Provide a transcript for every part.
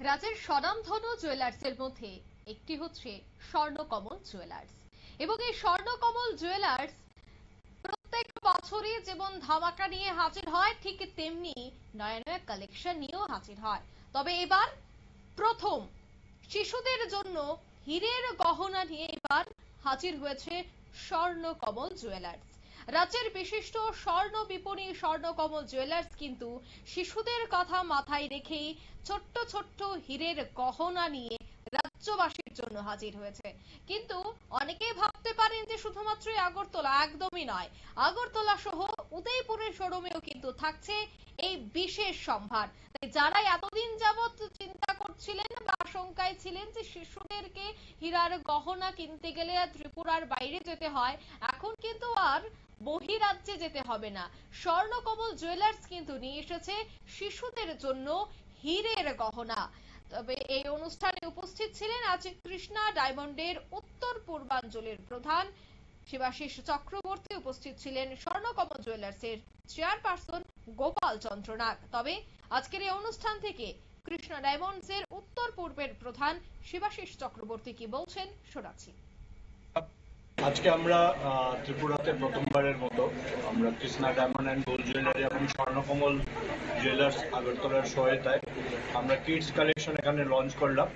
রাজ্যের স্বনামধন্য জুয়েলার্সের মধ্যে একটি হচ্ছে স্বর্ণকমল জুয়েলার্স এবং এই স্বর্ণকমল জুয়েলার্স প্রত্যেক বছরই যেমন ধামাকা নিয়ে হাজির হয় ঠিক তেমনি নয়া নয়া কালেকশন নিয়েও হাজির হয়। তবে এবার প্রথম শিশুদের জন্য হীরের গহনা নিয়ে এবার হাজির হয়েছে স্বর্ণকমল জুয়েলার্স। রাজ্যের বিশিষ্ট স্বর্ণ বিপণী স্বর্ণকমল জুয়েলার্স কিন্তু শিশুদের কথা মাথায় রেখেই ছোট্ট ছোট্ট হীরের গহনা নিয়ে রাজ্যবাসীর জন্য হাজির হয়েছে। কিন্তু অনেকেই ভাবতে পারেন যে শুধুমাত্র আগরতলা, একদমই নয়। আগরতলা সহ উদয়পুরের শোরুমেও কিন্তু থাকছে এই বিশেষ সম্ভার। যারা এতদিন যাবৎ চিন্তা করছিলেন বা আশঙ্কায় ছিলেন যে শিশুদেরকে হীরার গহনা কিনতে গেলে ত্রিপুরার বাইরে যেতে হয়, এখন কিন্তু আর বহিরাজ্যে যেতে হবে না। স্বর্ণকমল জুয়েলার্স কিন্তু নিয়ে এসেছে শিশুদের জন্য হীরের গহনা। তবে এই অনুষ্ঠানে উপস্থিত ছিলেন আজ কৃষ্ণা ডায়মন্ডের উত্তর পূর্বাঞ্চলের প্রধান শিবাশিস চক্রবর্তী, উপস্থিত ছিলেন স্বর্ণকমল জুয়েলার্সের চেয়ারপারসন গোপাল চন্দ্র নাগ। তবে আজকের এই অনুষ্ঠান থেকে কৃষ্ণা ডায়মন্ডসের উত্তর পূর্বের প্রধান শিবাশিস চক্রবর্তী কি বলছেন শোনাচ্ছি। আজকে আমরা ত্রিপুরাতে প্রথমবারের মতো আমরা Krishna diamond and gold jewellery এবং স্বর্ণকমল জুয়েলার্স আগরতলার সহায়তায় আমরা কিডস কালেকশন এখানে লঞ্চ করলাম।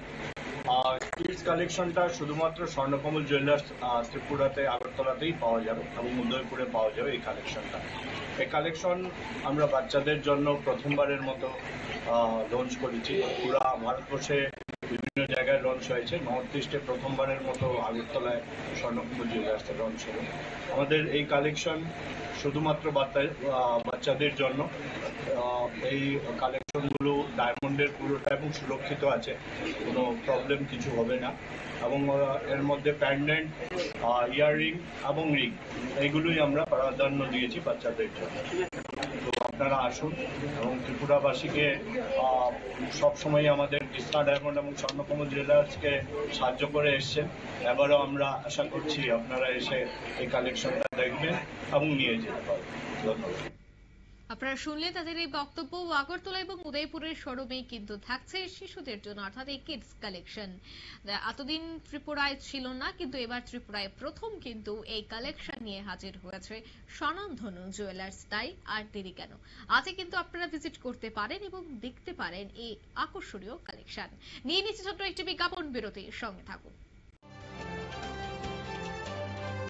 কিডস কালেকশনটা শুধুমাত্র স্বর্ণকমল জুয়েলার্স ত্রিপুরাতে আগরতলাতেই পাওয়া যাবে এবং উদয়পুরে পাওয়া যাবে এই কালেকশনটা। এই কালেকশন আমরা বাচ্চাদের জন্য প্রথমবারের মতো লঞ্চ করেছি। পুরা ভারতবর্ষে বিভিন্ন জায়গায় লঞ্চ হয়েছে, নর্থ ইস্টে প্রথমবারের মতো আগরতলায় স্বর্ণকমল জুয়েলার্সে লঞ্চ হলো। আমাদের এই কালেকশন শুধুমাত্র বাচ্চাদের জন্য। এই কালেকশনগুলো ডায়মন্ডের পুরোটা এবং সুরক্ষিত আছে, কোনো প্রবলেম কিছু হবে না। এবং এর মধ্যে প্যান্ডেন্ট, ইয়াররিং এবং রিং এইগুলোই আমরা প্রাধান্য দিয়েছি বাচ্চাদের জন্য। তো আপনারা আসুন এবং ত্রিপুরাবাসীকে সবসময় আমাদের কৃষ্ণা ডায়মন্ড এবং স্বর্ণকমল জুয়েলার্সকে সাহায্য করে এসছেন। এবারও আমরা আশা করছি আপনারা এসে এই কালেকশনটা দেখবেন এবং নিয়ে যেতে পারবেন। ধন্যবাদ। আপনারা শুনলেন তাদের এই বক্তব্য। আগরতলা এবং উদয়পুরের শোরুমে কিন্তু থাকছে শিশুদের জন্য অর্থাৎ এই কিডস কালেকশন। এতদিন ত্রিপুরায় ছিল না, কিন্তু এবার ত্রিপুরায় প্রথম কিন্তু এই কালেকশন নিয়ে হাজির হয়েছে স্বনামধন্য জুয়েলার্স। তাই আর দেরি কেন, আজকে কিন্তু আপনারা ভিজিট করতে পারেন এবং দেখতে পারেন এই আকর্ষণীয় কালেকশন। নিয়ে নিচ্ছে ছোট্ট একটি বিজ্ঞাপন বিরতি, সঙ্গে থাকুন।